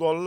ضل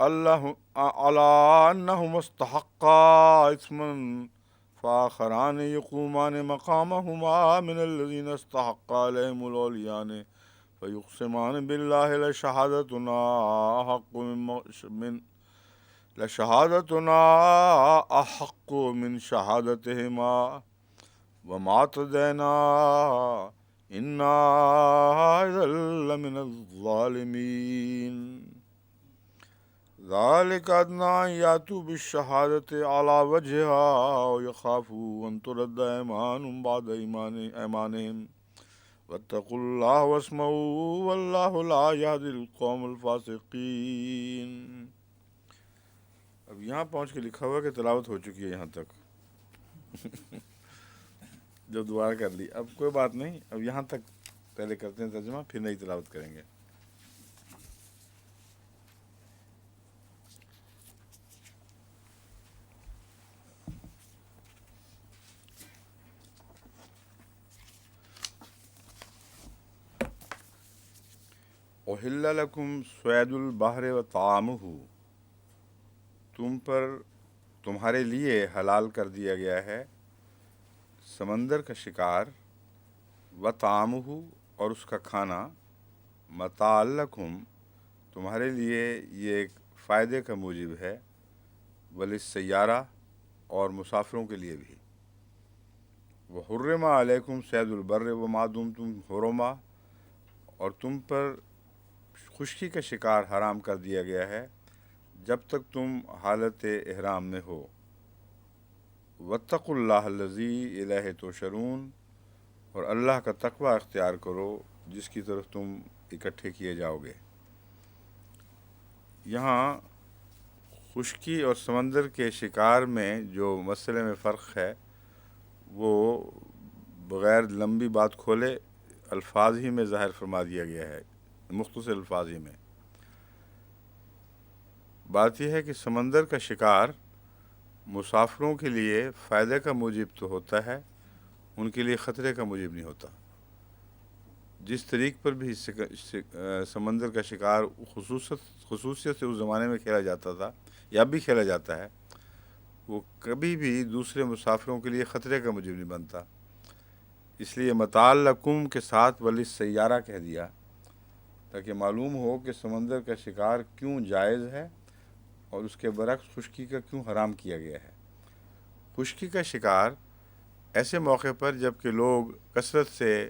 اللہ علی انہم استحقا اثما فآخران یقومان مقامہما من الذین استحق علیہم الاولیان فیقسمان باللہ لشہادتنا احق لشہادتنا احق من شہادتہما وما اعتدینا انا اذا لمن الظالمین ذلك ادنى ان ياتوا بالشهادة على وجهها ويخافوا ان ترد ايمان بعد ايمانهم واتقوا الله واسمعوا والله لا يهدي القوم الفاسقين. اب یہاں پہنچ کے لکھا ہوا کہ تلاوت ہو چکی ہے یہاں تک جو دعا کر لی. اب کوئی بات نہیں، اب یہاں تک پہلے کرتے ہیں ترجمہ، پھر نئی تلاوت کریں گے. احل لکم صید البحر و طعامہ، تم پر تمہارے لیے حلال کر دیا گیا ہے سمندر کا شکار، و طعامہ اور اس کا کھانا، متاع لکم تمہارے لیے یہ ایک فائدے کا موجب ہے، وللسیارہ اور مسافروں کے لیے بھی. وحرم علیکم صید البر وما دمتم حرما، اور تم پر خشکی کا شکار حرام کر دیا گیا ہے جب تک تم حالت احرام میں ہو. واتقوا اللہ الذی الیہ تحشرون، اور اللہ کا تقوی اختیار کرو جس کی طرف تم اکٹھے کیے جاؤ گے. یہاں خشکی اور سمندر کے شکار میں جو مسئلے میں فرق ہے وہ بغیر لمبی بات کھولے الفاظ ہی میں ظاہر فرما دیا گیا ہے، مختصر الفاظ ہی میں. بات یہ ہے کہ سمندر کا شکار مسافروں کے لیے فائدے کا موجب تو ہوتا ہے، ان کے لیے خطرے کا موجب نہیں ہوتا. جس طریق پر بھی سمندر کا شکار خصوصیت سے اس زمانے میں کھیلا جاتا تھا یا بھی کھیلا جاتا ہے، وہ کبھی بھی دوسرے مسافروں کے لیے خطرے کا موجب نہیں بنتا. اس لیے متاع لکم کے ساتھ وللسیارہ کہہ دیا تاکہ معلوم ہو کہ سمندر کا شکار کیوں جائز ہے اور اس کے برعکس خشکی کا کیوں حرام کیا گیا ہے. خشکی کا شکار ایسے موقع پر جب کہ لوگ کثرت سے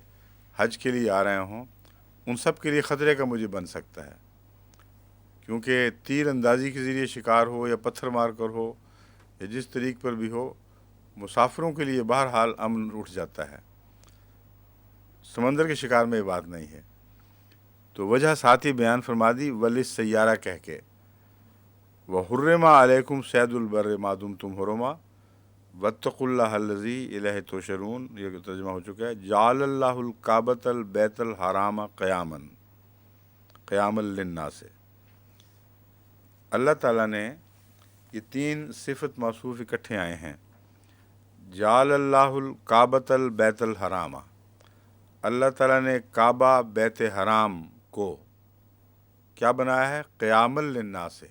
حج کے لیے آ رہے ہوں، ان سب کے لیے خطرے کا موجب بن سکتا ہے، کیونکہ تیر اندازی کے ذریعے شکار ہو یا پتھر مار کر ہو یا جس طریق پر بھی ہو، مسافروں کے لیے بہرحال امن اٹھ جاتا ہے. سمندر کے شکار میں یہ بات نہیں ہے. تو وجہ ساتھ ہی بیان فرما دی وللسیارہ کہہ کے. وحرم علیکم صید البر ما دمتم حرما واتقوا اللہ الذی الیہ تحشرون، یہ ترجمہ ہو چکا ہے. جعل اللہ الکعبۃ البیت الحرام قیاما للناس. اللہ تعالیٰ نے یہ تین صفت موصوف اکٹھے آئے ہیں. جعل اللہ الکعبۃ البیت الحرام، اللہ تعالیٰ نے کعبہ بیت حرام کو کیا بنایا ہے؟ قیام للناس،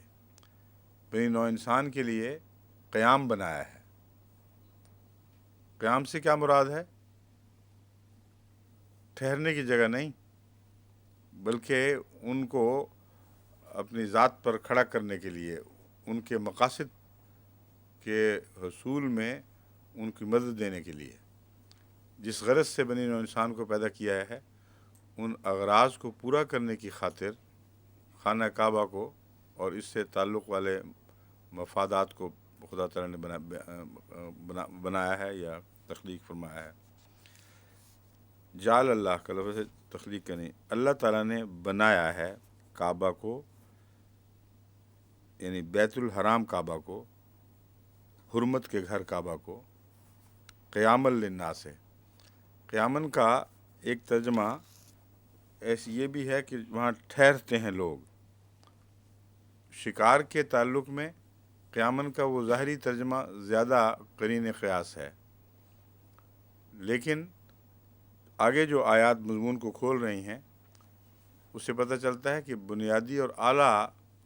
بنی نوع انسان کے لیے قیام بنایا ہے. قیام سے کیا مراد ہے؟ ٹھہرنے کی جگہ نہیں، بلکہ ان کو اپنی ذات پر کھڑا کرنے کے لیے، ان کے مقاصد کے حصول میں ان کی مدد دینے کے لیے. جس غرض سے بنی نوع انسان کو پیدا کیا ہے، ان اغراض کو پورا کرنے کی خاطر خانہ کعبہ کو اور اس سے تعلق والے مفادات کو خدا تعالیٰ نے بنایا ہے یا تخلیق فرمایا ہے. جعل اللہ کا لفظ تخلیق کا نہیں، اللہ تعالیٰ نے بنایا ہے کعبہ کو، یعنی بیت الحرام کعبہ کو، حرمت کے گھر کعبہ کو، قیام للناس ہے. قیامن کا ایک ترجمہ ایسی یہ بھی ہے کہ وہاں ٹھہرتے ہیں لوگ. شکار کے تعلق میں قیامن کا وہ ظاہری ترجمہ زیادہ قرین قیاس ہے، لیکن آگے جو آیات مضمون کو کھول رہی ہیں اس سے پتہ چلتا ہے کہ بنیادی اور اعلیٰ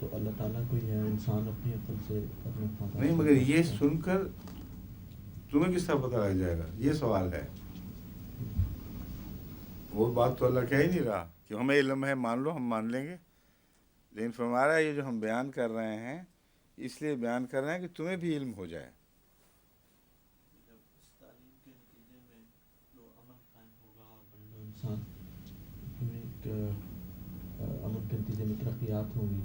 تو اللہ تعالیٰ کو یہ ہے انسان اپنی عقل سے اپنے خاندان نہیں، سے مگر یہ سوچتا ہے۔ سن کر تمہیں کس طرح پتہ لگ جائے گا، یہ سوال ہے۔ وہ بات تو اللہ کہہ ہی نہیں رہا کہ ہمیں علم ہے، مان لو، ہم مان لیں گے، لیکن فرما رہا ہے یہ جو ہم بیان کر رہے ہیں اس لیے بیان کر رہے ہیں کہ تمہیں بھی علم ہو جائے۔ جب اس تعلیم کے نتیجے میں جو امن قائم ہوگا اور بڑے لوگ انسان میں ایک امن کے نتیجے میں ترقیات ہوں گی،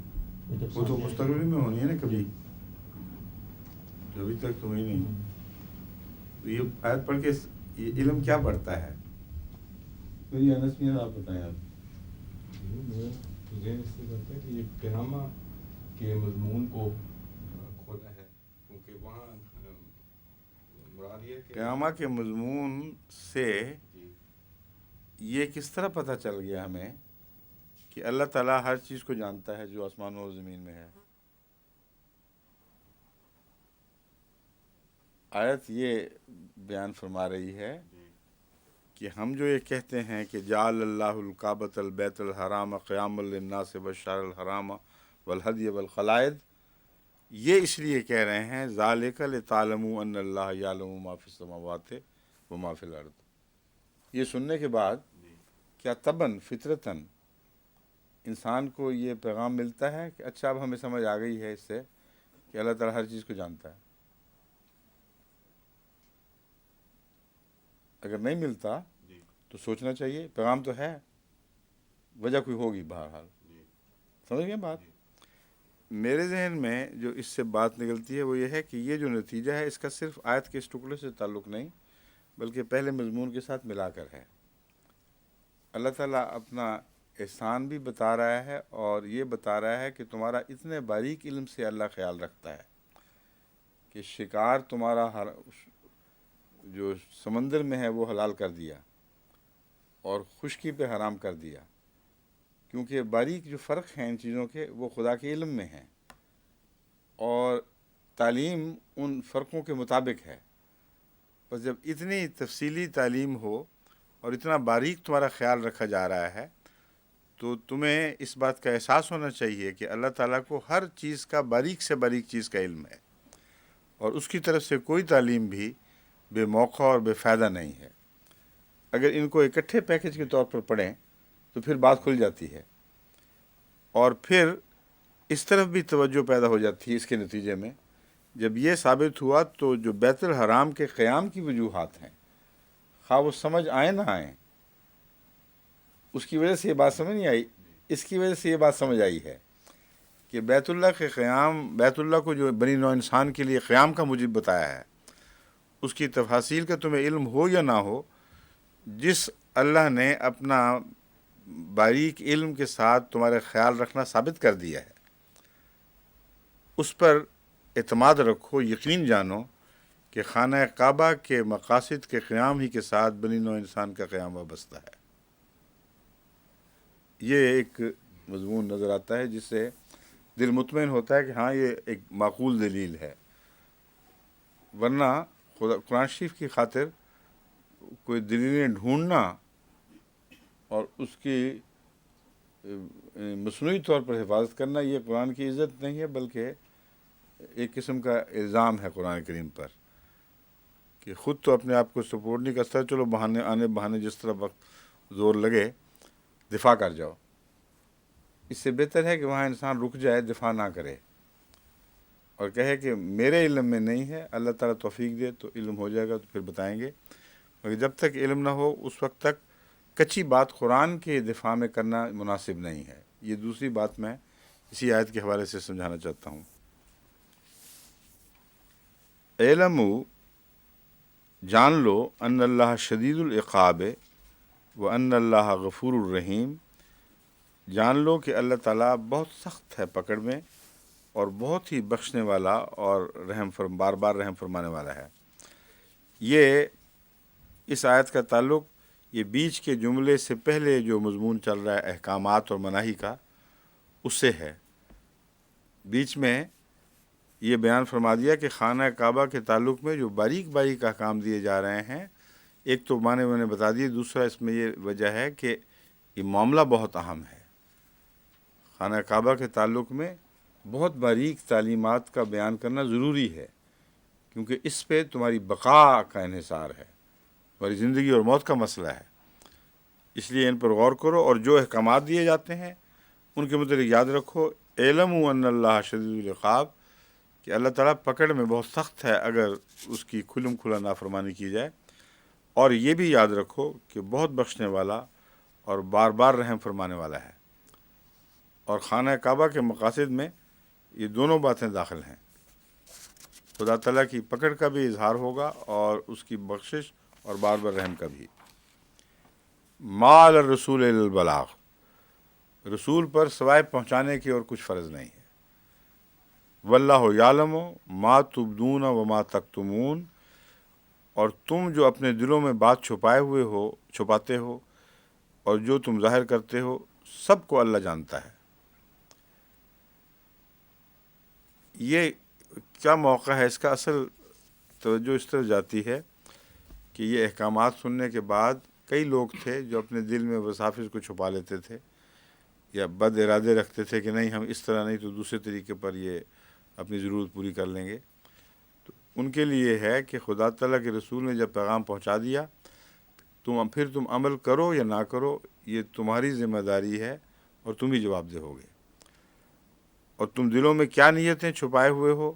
جب وہ تو سامنے مستقبل میں ہونی ہے نا کبھی، جو ابھی تک تو ہوئی نہیں۔ تو یہ آیت پڑھ کے یہ علم کیا بڑھتا ہے؟ میری انس میں آپ بتائیں آپ۔ ذہن اس سے کرتا ہے کہ یہ قیامہ کے مضمون کو کھولا ہے، کیونکہ وہاں مراد یہ ہے کہ قیامہ کے مضمون سے جی یہ کس طرح پتہ چل گیا ہمیں کہ اللہ تعالیٰ ہر چیز کو جانتا ہے جو آسمانوں اور زمین میں ہے؟ آیت یہ بیان فرما رہی ہے کہ ہم جو یہ کہتے ہیں کہ جعل اللہ الکعبۃ البیت الحرام قیاما للناس والشہر الحرام والہدی والقلائد، یہ اس لیے کہہ رہے ہیں ذالک لتعلموا ان اللہ یعلم ما فی السماوات و ما فی الارض۔ یہ سننے کے بعد کیا طبعاً فطرتاً انسان کو یہ پیغام ملتا ہے کہ اچھا اب ہمیں سمجھ آ گئی ہے اس سے کہ اللہ تعالیٰ ہر چیز کو جانتا ہے؟ اگر نہیں ملتا تو سوچنا چاہیے، پیغام تو ہے، وجہ کوئی ہوگی بہرحال۔ سمجھ گئے بات؟ میرے ذہن میں جو اس سے بات نکلتی ہے وہ یہ ہے کہ یہ جو نتیجہ ہے اس کا صرف آیت کے اس ٹکڑے سے تعلق نہیں بلکہ پہلے مضمون کے ساتھ ملا کر ہے۔ اللہ تعالیٰ اپنا احسان بھی بتا رہا ہے اور یہ بتا رہا ہے کہ تمہارا اتنے باریک علم سے اللہ خیال رکھتا ہے کہ شکار تمہارا جو سمندر میں ہے وہ حلال کر دیا اور خشکی پہ حرام کر دیا، کیونکہ باریک جو فرق ہیں ان چیزوں کے وہ خدا کے علم میں ہیں اور تعلیم ان فرقوں کے مطابق ہے۔ بس جب اتنی تفصیلی تعلیم ہو اور اتنا باریک تمہارا خیال رکھا جا رہا ہے تو تمہیں اس بات کا احساس ہونا چاہیے کہ اللہ تعالیٰ کو ہر چیز کا باریک سے باریک چیز کا علم ہے اور اس کی طرف سے کوئی تعلیم بھی بے موقع اور بے فائدہ نہیں ہے۔ اگر ان کو اکٹھے پیکج کے طور پر پڑھیں تو پھر بات کھل جاتی ہے اور پھر اس طرف بھی توجہ پیدا ہو جاتی ہے۔ اس کے نتیجے میں جب یہ ثابت ہوا تو جو بیت الحرام کے قیام کی وجوہات ہیں، خواہ وہ سمجھ آئیں نہ آئیں، اس کی وجہ سے یہ بات سمجھ نہیں آئی، اس کی وجہ سے یہ بات سمجھ آئی ہے کہ بیت اللہ کے قیام، بیت اللہ کو جو بنی نوع انسان کے لیے قیام کا موجب بتایا ہے، اس کی تفاصیل کا تمہیں علم ہو یا نہ ہو، جس اللہ نے اپنا باریک علم کے ساتھ تمہارے خیال رکھنا ثابت کر دیا ہے، اس پر اعتماد رکھو، یقین جانو کہ خانہ کعبہ کے مقاصد کے قیام ہی کے ساتھ بنی نوع انسان کا قیام وابستہ ہے۔ یہ ایک مضمون نظر آتا ہے جس سے دل مطمئن ہوتا ہے کہ ہاں یہ ایک معقول دلیل ہے، ورنہ قرآن شریف کی خاطر کوئی دلیلیں ڈھونڈنا اور اس کی مصنوعی طور پر حفاظت کرنا یہ قرآن کی عزت نہیں ہے بلکہ ایک قسم کا الزام ہے قرآن کریم پر کہ خود تو اپنے آپ کو سپورٹ نہیں کرتا، چلو بہانے آنے بہانے جس طرح وقت زور لگے دفاع کر جاؤ۔ اس سے بہتر ہے کہ وہاں انسان رک جائے، دفاع نہ کرے اور کہے کہ میرے علم میں نہیں ہے، اللہ تعالیٰ توفیق دے تو علم ہو جائے گا تو پھر بتائیں گے، مگر جب تک علم نہ ہو اس وقت تک کچی بات قرآن کے دفاع میں کرنا مناسب نہیں ہے۔ یہ دوسری بات میں اسی آیت کے حوالے سے سمجھانا چاہتا ہوں۔ اعلموا، جان لو، ان اللہ شدید العقاب و ان اللہ غفور الرحیم، جان لو کہ اللہ تعالیٰ بہت سخت ہے پکڑ میں اور بہت ہی بخشنے والا اور بار بار رحم فرمانے والا ہے۔ یہ اس آیت کا تعلق یہ بیچ کے جملے سے پہلے جو مضمون چل رہا ہے احکامات اور مناہی کا، اس سے ہے۔ بیچ میں یہ بیان فرما دیا کہ خانہ کعبہ کے تعلق میں جو باریک باریک احکام دیے جا رہے ہیں، ایک تو معنی میں نے بتا دیے، دوسرا اس میں یہ وجہ ہے کہ یہ معاملہ بہت اہم ہے۔ خانہ کعبہ کے تعلق میں بہت باریک تعلیمات کا بیان کرنا ضروری ہے، کیونکہ اس پہ تمہاری بقا کا انحصار ہے، تمہاری زندگی اور موت کا مسئلہ ہے۔ اس لیے ان پر غور کرو، اور جو احکامات دیے جاتے ہیں ان کے متعلق یاد رکھو۔ اعلموا ان اللہ شدید العقاب، کہ اللہ تعالیٰ پکڑ میں بہت سخت ہے اگر اس کی کھلم کھلا نافرمانی کی جائے، اور یہ بھی یاد رکھو کہ بہت بخشنے والا اور بار بار رحم فرمانے والا ہے۔ اور خانہ کعبہ کے مقاصد میں یہ دونوں باتیں داخل ہیں، خدا تعالیٰ کی پکڑ کا بھی اظہار ہوگا اور اس کی بخشش اور بار بار رحم کا بھی۔ ما علی الرسول الا البلاغ، رسول پر سوائے پہنچانے کی اور کچھ فرض نہیں ہے۔ واللہ یعلم ما تبدون وما تکتمون، اور تم جو اپنے دلوں میں بات چھپاتے ہو اور جو تم ظاہر کرتے ہو، سب کو اللہ جانتا ہے۔ یہ کیا موقع ہے، اس کا اصل توجہ اس طرح جاتی ہے کہ یہ احکامات سننے کے بعد کئی لوگ تھے جو اپنے دل میں وساوس کو چھپا لیتے تھے یا بد ارادے رکھتے تھے کہ نہیں، ہم اس طرح نہیں تو دوسرے طریقے پر یہ اپنی ضرورت پوری کر لیں گے۔ تو ان کے لیے ہے کہ خدا تعالیٰ کے رسول نے جب پیغام پہنچا دیا، پھر تم عمل کرو یا نہ کرو، یہ تمہاری ذمہ داری ہے اور تم ہی جواب دہ ہوگے۔ اور تم دلوں میں کیا نیتیں چھپائے ہوئے ہو،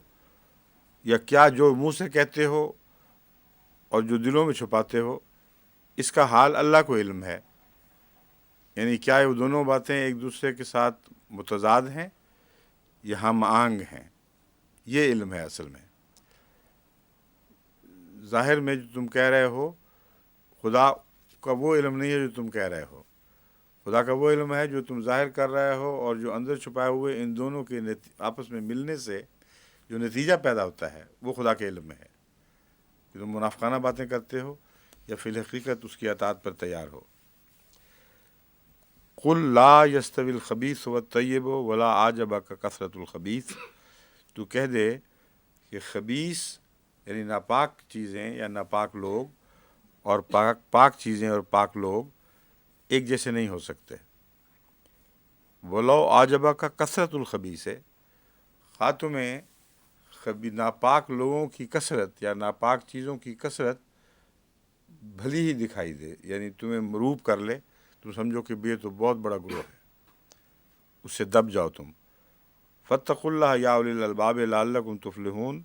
یا کیا جو منہ سے کہتے ہو اور جو دلوں میں چھپاتے ہو، اس کا حال اللہ کو علم ہے۔ یعنی کیا وہ دونوں باتیں ایک دوسرے کے ساتھ متضاد ہیں یا ہم آہنگ ہیں، یہ علم ہے اصل میں۔ ظاہر میں جو تم کہہ رہے ہو، خدا کا وہ علم نہیں ہے جو تم کہہ رہے ہو۔ خدا کا وہ علم ہے جو تم ظاہر کر رہے ہو اور جو اندر چھپائے ہوئے، ان دونوں کے آپس میں ملنے سے جو نتیجہ پیدا ہوتا ہے وہ خدا کے علم میں ہے، کہ تم منافقانہ باتیں کرتے ہو یا فی الحقیقت اس کی اطاعت پر تیار ہو۔ قل لا یستوی الخبیث والطیب ولا اعجبک کثرت الخبیث، تو کہہ دے کہ خبیث یعنی ناپاک چیزیں یا ناپاک لوگ اور پاک چیزیں اور پاک لوگ ایک جیسے نہیں ہو سکتے۔ ولو اعجبک کثرت الخبیث ہے، خواہ تمہیں ناپاک لوگوں کی کثرت یا ناپاک چیزوں کی کثرت بھلی ہی دکھائی دے، یعنی تمہیں مروب کر لے، تم سمجھو کہ یہ تو بہت بڑا گروہ ہے، اس سے دب جاؤ تم۔ فاتقوا اللہ یا اولی الالباب لعلکم تفلحون،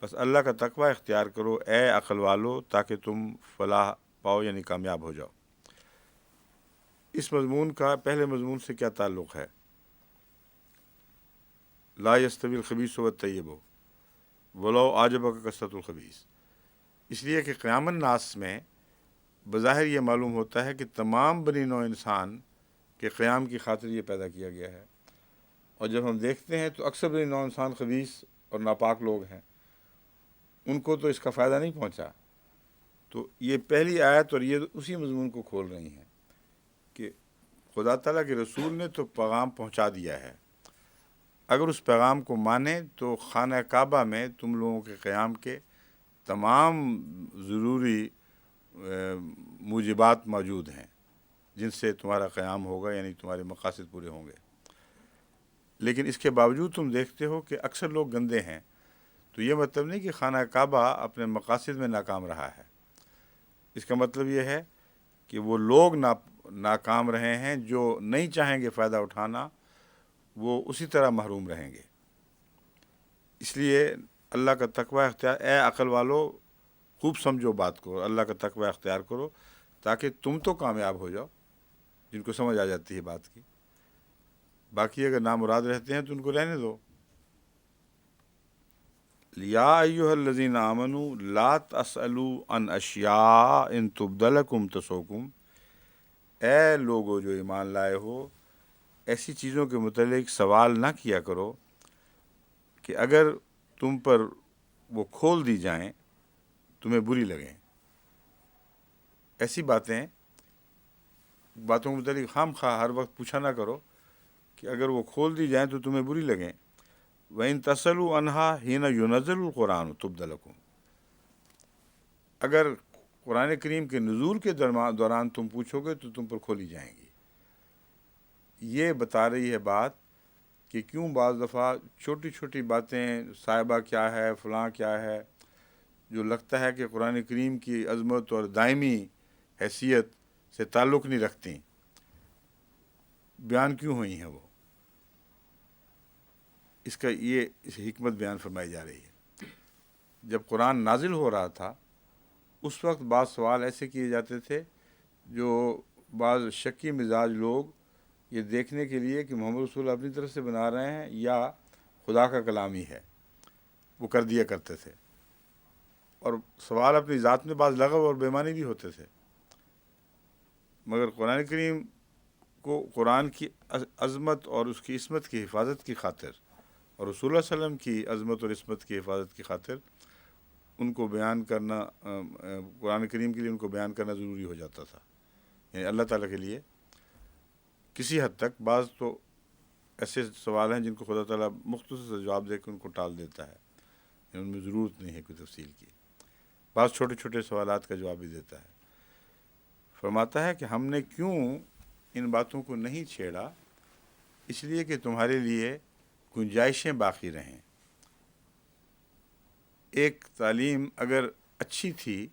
بس اللہ کا تقوی اختیار کرو اے عقل والو، تاکہ تم فلاح پاؤ یعنی کامیاب ہو جاؤ۔ اس مضمون کا پہلے مضمون سے کیا تعلق ہے؟ لا یستوی الخبیث والطیب ولو اعجبک کثرت الخبیث، اس لیے کہ قیام الناس میں بظاہر یہ معلوم ہوتا ہے کہ تمام بنی نوع انسان کے قیام کی خاطر یہ پیدا کیا گیا ہے، اور جب ہم دیکھتے ہیں تو اکثر بنی نوع انسان خبیث اور ناپاک لوگ ہیں، ان کو تو اس کا فائدہ نہیں پہنچا۔ تو یہ پہلی آیت اور یہ اسی مضمون کو کھول رہی ہیں کہ خدا تعالیٰ کے رسول نے تو پیغام پہنچا دیا ہے، اگر اس پیغام کو مانے تو خانہ کعبہ میں تم لوگوں کے قیام کے تمام ضروری موجبات موجود ہیں جن سے تمہارا قیام ہوگا، یعنی تمہارے مقاصد پورے ہوں گے۔ لیکن اس کے باوجود تم دیکھتے ہو کہ اکثر لوگ گندے ہیں، تو یہ مطلب نہیں کہ خانہ کعبہ اپنے مقاصد میں ناکام رہا ہے، اس کا مطلب یہ ہے کہ وہ لوگ ناکام رہے ہیں جو نہیں چاہیں گے فائدہ اٹھانا، وہ اسی طرح محروم رہیں گے۔ اس لیے اللہ کا تقوی اختیار، اے عقل والو خوب سمجھو بات کو، اللہ کا تقوی اختیار کرو تاکہ تم تو کامیاب ہو جاؤ، جن کو سمجھ آ جاتی ہے بات کی۔ باقی اگر نامراد رہتے ہیں تو ان کو رہنے دو۔ یا ایھا الذین آمنوا لا تسألوا عن اشیاء ان تبد لکم تسؤکم، اے لوگو جو ایمان لائے ہو، ایسی چیزوں کے متعلق سوال نہ کیا کرو کہ اگر تم پر وہ کھول دی جائیں تمہیں بری لگیں۔ ایسی باتوں کے متعلق خام خواہ ہر وقت پوچھا نہ کرو کہ اگر وہ کھول دی جائیں تو تمہیں بری لگیں۔ وَإِن تَسْأَلُوا عَنْهَا حِينَ يُنَزَّلُ الْقُرْآنُ تُبْدَ لَكُمْ، اگر قرآن کریم کے نزول کے دوران تم پوچھو گے تو تم پر کھولی جائیں گی۔ یہ بتا رہی ہے بات کہ کیوں بعض دفعہ چھوٹی چھوٹی باتیں صاحبہ کیا ہے فلاں کیا ہے جو لگتا ہے کہ قرآن کریم کی عظمت اور دائمی حیثیت سے تعلق نہیں رکھتی، بیان کیوں ہوئی ہیں وہ، اس کا یہ حکمت بیان فرمائی جا رہی ہے۔ جب قرآن نازل ہو رہا تھا اس وقت بعض سوال ایسے کیے جاتے تھے جو بعض شکی مزاج لوگ یہ دیکھنے کے لیے کہ محمد رسول اپنی طرف سے بنا رہے ہیں یا خدا کا کلام ہی ہے، وہ کر دیا کرتے تھے، اور سوال اپنی ذات میں بعض لغو اور بے معنی بھی ہوتے تھے، مگر قرآن کریم کو قرآن کی عظمت اور اس کی عصمت کی حفاظت کی خاطر اور رسول اللہ علیہ وسلم کی عظمت اور عصمت کی حفاظت کی خاطر ان کو بیان کرنا، قرآن کریم کے لیے ان کو بیان کرنا ضروری ہو جاتا تھا۔ یعنی اللہ تعالیٰ کے لیے کسی حد تک بعض تو ایسے سوال ہیں جن کو خدا تعالیٰ مختصر سے جواب دے کے ان کو ٹال دیتا ہے، یعنی ان میں ضرورت نہیں ہے کوئی تفصیل کی، بعض چھوٹے چھوٹے سوالات کا جواب بھی دیتا ہے۔ فرماتا ہے کہ ہم نے کیوں ان باتوں کو نہیں چھیڑا، اس لیے کہ تمہارے لیے گنجائشیں باقی رہیں۔ ایک تعلیم اگر اچھی تھی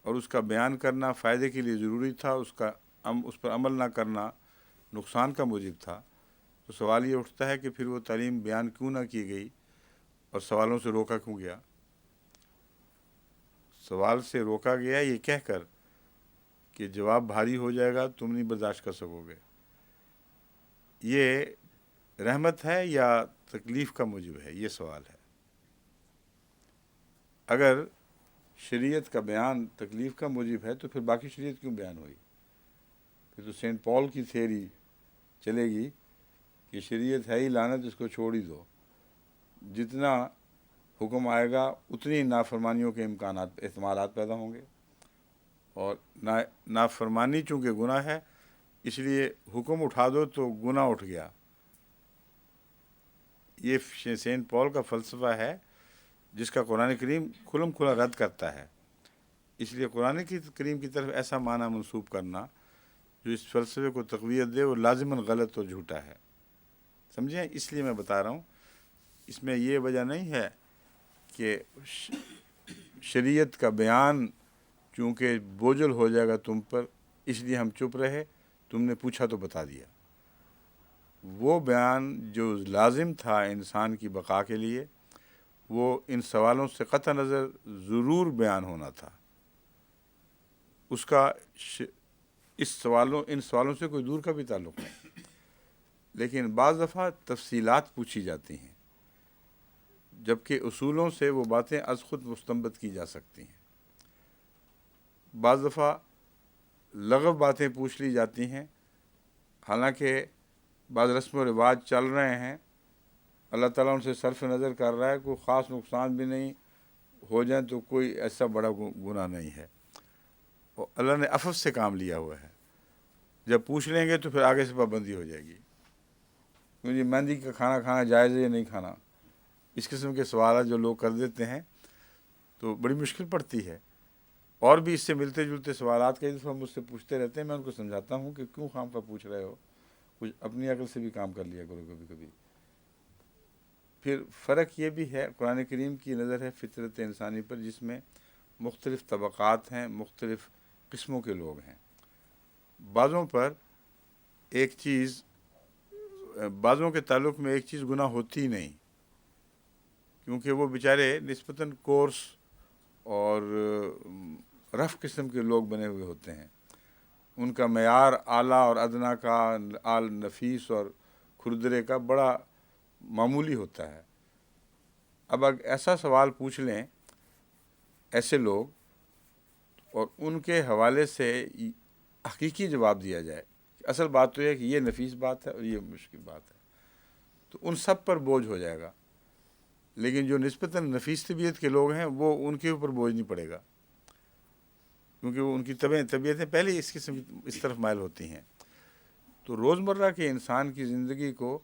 اور اس کا بیان کرنا فائدے کے لیے ضروری تھا، اس پر عمل نہ کرنا نقصان کا موجب تھا، تو سوال یہ اٹھتا ہے کہ پھر وہ تعلیم بیان کیوں نہ کی گئی اور سوالوں سے روکا کیوں گیا؟ سوال سے روکا گیا یہ کہہ کر کہ جواب بھاری ہو جائے گا، تم نہیں برداشت کر سکو گے۔ یہ رحمت ہے یا تکلیف کا موجب ہے؟ یہ سوال ہے۔ اگر شریعت کا بیان تکلیف کا موجب ہے تو پھر باقی شریعت کیوں بیان ہوئی؟ پھر تو سینٹ پال کی تھیوری چلے گی کہ شریعت ہے ہی لعنت، اس کو چھوڑ ہی دو، جتنا حکم آئے گا اتنی نافرمانیوں کے احتمالات پیدا ہوں گے، اور نافرمانی چونکہ گناہ ہے اس لیے حکم اٹھا دو تو گناہ اٹھ گیا۔ یہ سینٹ پال کا فلسفہ ہے جس کا قرآن کریم کھلم کھلا رد کرتا ہے۔ اس لیے قرآن کریم کی طرف ایسا معنی منسوب کرنا جو اس فلسفے کو تقویت دے وہ لازماً غلط اور جھوٹا ہے، سمجھیں؟ اس لیے میں بتا رہا ہوں، اس میں یہ وجہ نہیں ہے کہ شریعت کا بیان چونکہ بوجھل ہو جائے گا تم پر اس لیے ہم چپ رہے، تم نے پوچھا تو بتا دیا۔ وہ بیان جو لازم تھا انسان کی بقا کے لیے وہ ان سوالوں سے قطع نظر ضرور بیان ہونا تھا، اس کا ان سوالوں سے کوئی دور کا بھی تعلق نہیں، لیکن بعض دفعہ تفصیلات پوچھی جاتی ہیں جبکہ اصولوں سے وہ باتیں از خود مستنبط کی جا سکتی ہیں۔ بعض دفعہ لغو باتیں پوچھ لی جاتی ہیں، حالانکہ بعض رسم و رواج چل رہے ہیں، اللہ تعالیٰ ان سے صرف نظر کر رہا ہے، کوئی خاص نقصان بھی نہیں ہو جائیں تو کوئی ایسا بڑا گناہ نہیں ہے، اور اللہ نے عفو سے کام لیا ہوا ہے۔ جب پوچھ لیں گے تو پھر آگے سے پابندی ہو جائے گی، مجھے مہندی کا کھانا کھانا جائز ہے یا نہیں کھانا، اس قسم کے سوالات جو لوگ کر دیتے ہیں تو بڑی مشکل پڑتی ہے۔ اور بھی اس سے ملتے جلتے سوالات کئی دفعہ مجھ سے پوچھتے رہتے ہیں، میں ان کو سمجھاتا ہوں کہ کیوں خام خواہ پوچھ رہے ہو، کچھ اپنی عقل سے بھی کام کر لیا کرو کبھی کبھی۔ پھر فرق یہ بھی ہے، قرآن کریم کی نظر ہے فطرت انسانی پر جس میں مختلف طبقات ہیں، مختلف قسموں کے لوگ ہیں۔ بعضوں پر ایک چیز، بعضوں کے تعلق میں ایک چیز گناہ ہوتی ہی نہیں، کیونکہ وہ بیچارے نسبتاً کورس اور رف قسم کے لوگ بنے ہوئے ہوتے ہیں، ان کا معیار اعلیٰ اور ادنیٰ کا، نفیس اور کھردرے کا بڑا معمولی ہوتا ہے۔ اب اگر ایسا سوال پوچھ لیں ایسے لوگ اور ان کے حوالے سے حقیقی جواب دیا جائے، اصل بات تو یہ ہے کہ یہ نفیس بات ہے اور یہ مشکل بات ہے، تو ان سب پر بوجھ ہو جائے گا، لیکن جو نسبتاً نفیس طبیعت کے لوگ ہیں وہ ان کے اوپر بوجھ نہیں پڑے گا، کیونکہ وہ ان کی طبیعتیں پہلے ہی اس طرف مائل ہوتی ہیں۔ تو روزمرہ کے انسان کی زندگی کو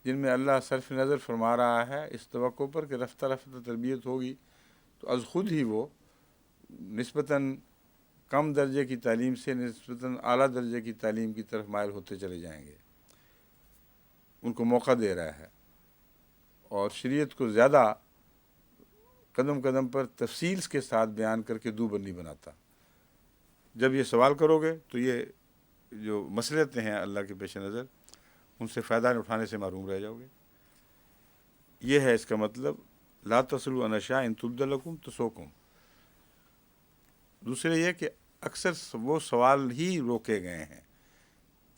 جن میں اللہ صرف نظر فرما رہا ہے اس توقع پر کہ رفتہ رفتہ تربیت ہوگی تو از خود ہی وہ نسبتاً کم درجے کی تعلیم سے نسبتاً اعلیٰ درجے کی تعلیم کی طرف مائل ہوتے چلے جائیں گے۔ ان کو موقع دے رہا ہے اور شریعت کو زیادہ قدم قدم پر تفصیل کے ساتھ بیان کر کے دو بندی بناتا. جب یہ سوال کرو گے تو یہ جو مسئلے ہیں اللہ کے پیش نظر ان سے فائدہ اٹھانے سے محروم رہ جاؤ گے. یہ ہے اس کا مطلب لا تسلوا عن اشیاء ان تبد لکم تسؤکم. دوسرے یہ کہ اکثر وہ سوال ہی روکے گئے ہیں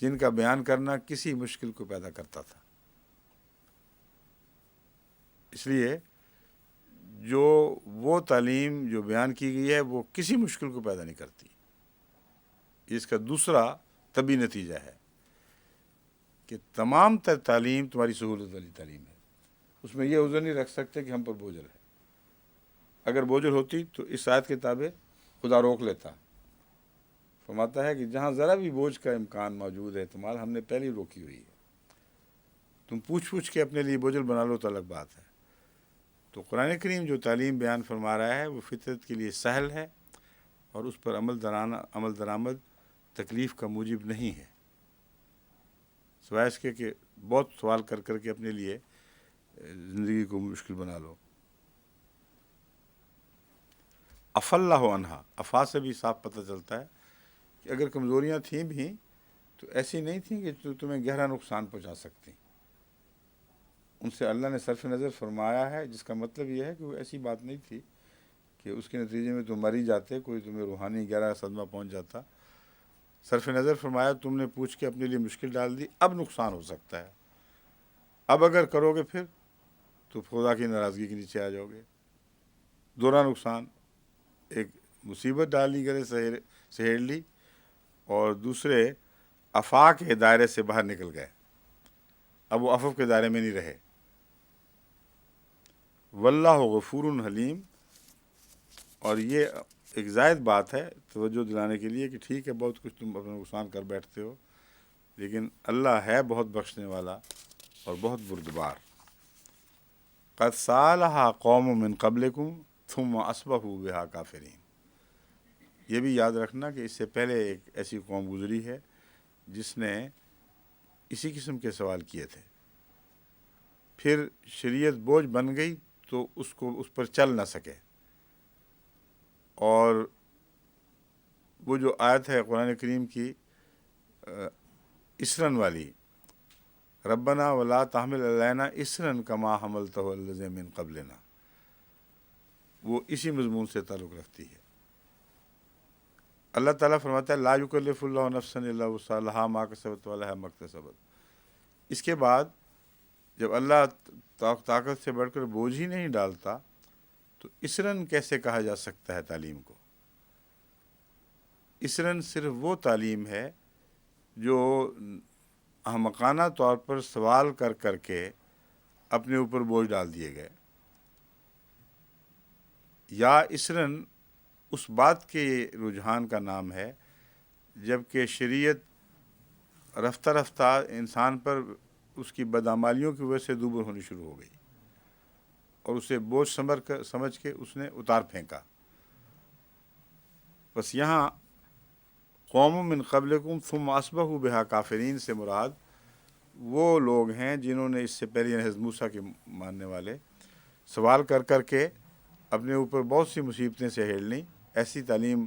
جن کا بیان کرنا کسی مشکل کو پیدا کرتا تھا. اس لیے جو وہ تعلیم جو بیان کی گئی ہے وہ کسی مشکل کو پیدا نہیں کرتی. اس کا دوسرا طبی نتیجہ ہے کہ تمام تر تعلیم تمہاری سہولت والی تعلیم ہے. اس میں یہ عذر نہیں رکھ سکتے کہ ہم پر بوجھل ہے. اگر بوجھل ہوتی تو اس آیت کے تابع خدا روک لیتا. فرماتا ہے کہ جہاں ذرا بھی بوجھ کا امکان موجود ہے تمہارا ہم نے پہلے ہی روکی ہوئی ہے. تم پوچھ کے اپنے لیے بوجھل بنا لو تو الگ بات ہے. تو قرآن کریم جو تعلیم بیان فرما رہا ہے وہ فطرت کے لیے سہل ہے اور اس پر عمل درآمد تکلیف کا موجب نہیں ہے، سوائے اس کے کہ بہت سوال کر کے اپنے لیے زندگی کو مشکل بنا لو. اف اللہ عنہا، افا سے بھی صاف پتہ چلتا ہے کہ اگر کمزوریاں تھیں بھی تو ایسی نہیں تھیں کہ تمہیں گہرا نقصان پہنچا سکتی. ان سے اللہ نے صرف نظر فرمایا ہے، جس کا مطلب یہ ہے کہ وہ ایسی بات نہیں تھی کہ اس کے نتیجے میں تم مر ہی جاتے، کوئی تمہیں روحانی گہرا صدمہ پہنچ جاتا. صرف نظر فرمایا تم نے پوچھ کے اپنے لیے مشکل ڈال دی، اب نقصان ہو سکتا ہے. اب اگر کرو گے پھر تو خدا کی ناراضگی کے نیچے آ جاؤ گے. دوہرا نقصان، ایک مصیبت ڈال لی گلے سہیڑ لی اور دوسرے افاق کے دائرے سے باہر نکل گئے، اب وہ عفو کے دائرے میں نہیں رہے. واللہ غفور حلیم. اور یہ ایک زائد بات ہے توجہ دلانے کے لیے کہ ٹھیک ہے بہت کچھ تم اپنا نقصان کر بیٹھتے ہو، لیکن اللہ ہے بہت بخشنے والا اور بہت بردبار. قد سالها قوم من قبلکم ثم اصبحوا بها کافرین. یہ بھی یاد رکھنا کہ اس سے پہلے ایک ایسی قوم گزری ہے جس نے اسی قسم کے سوال کیے تھے، پھر شریعت بوجھ بن گئی تو اس پر چل نہ سکے. اور وہ جو آیت ہے قرآن کریم کی اسرن والی، ربنا ولا تحمل علینا اسرن کما حملتہ علی الذین من قبلنا، وہ اسی مضمون سے تعلق رکھتی ہے. اللہ تعالیٰ فرماتا ہے لا یکلف اللہ نفسا الا وسعها لها ما کسبت ولها ما اکتسبت. اس کے بعد جب اللہ طاقت سے بڑھ کر بوجھ ہی نہیں ڈالتا تو اسرن کیسے کہا جا سکتا ہے تعلیم کو؟ اسرن صرف وہ تعلیم ہے جو احمقانہ طور پر سوال کر کے اپنے اوپر بوجھ ڈال دیے گئے، یا اسرن اس بات کے رجحان کا نام ہے جب کہ شریعت رفتہ رفتہ انسان پر اس کی بدعمالیوں کی وجہ سے دوبر ہونی شروع ہو گئی اور اسے بوجھ سمجھ کے اس نے اتار پھینکا. بس یہاں قوم من قبلکم ثم اصبحوا بها کافرین سے مراد وہ لوگ ہیں جنہوں نے اس سے پہلے حضرت موسیٰ کے ماننے والے سوال کر کے اپنے اوپر بہت سی مصیبتیں سہیڑ لیں، ایسی تعلیم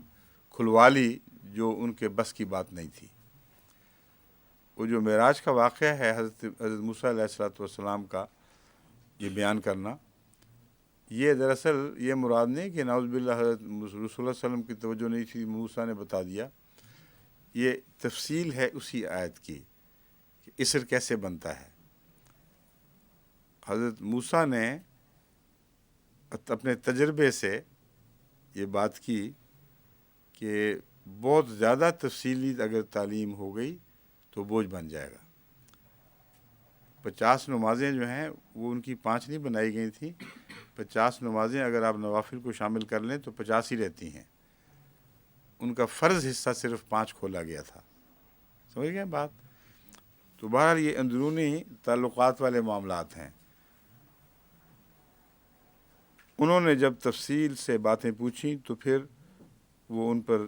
کھلوا لی جو ان کے بس کی بات نہیں تھی. وہ جو معراج کا واقعہ ہے حضرت موسیٰ علیہ السلام کا یہ بیان کرنا، یہ دراصل یہ مراد نہیں کہ نعوذ باللہ حضرت رسول اللہ صلی اللہ علیہ وسلم کی توجہ نہیں تھی، موسیٰ نے بتا دیا. یہ تفصیل ہے اسی آیت کی کہ اسر کیسے بنتا ہے. حضرت موسیٰ نے اپنے تجربے سے یہ بات کی کہ بہت زیادہ تفصیلی اگر تعلیم ہو گئی تو بوجھ بن جائے گا. 50 نمازیں جو ہیں وہ ان کی 5 نہیں بنائی گئی تھیں. 50 نمازیں اگر آپ نوافل کو شامل کر لیں تو 50 ہی رہتی ہیں. ان کا فرض حصہ صرف 5 کھولا گیا تھا. سمجھ گئے بات؟ تو بہرحال یہ اندرونی تعلقات والے معاملات ہیں. انہوں نے جب تفصیل سے باتیں پوچھیں تو پھر وہ ان پر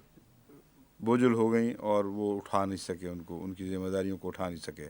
بوجھل ہو گئیں اور وہ اٹھا نہیں سکے، ان کی ذمہ داریوں کو اٹھا نہیں سکے.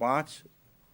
5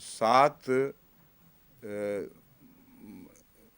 7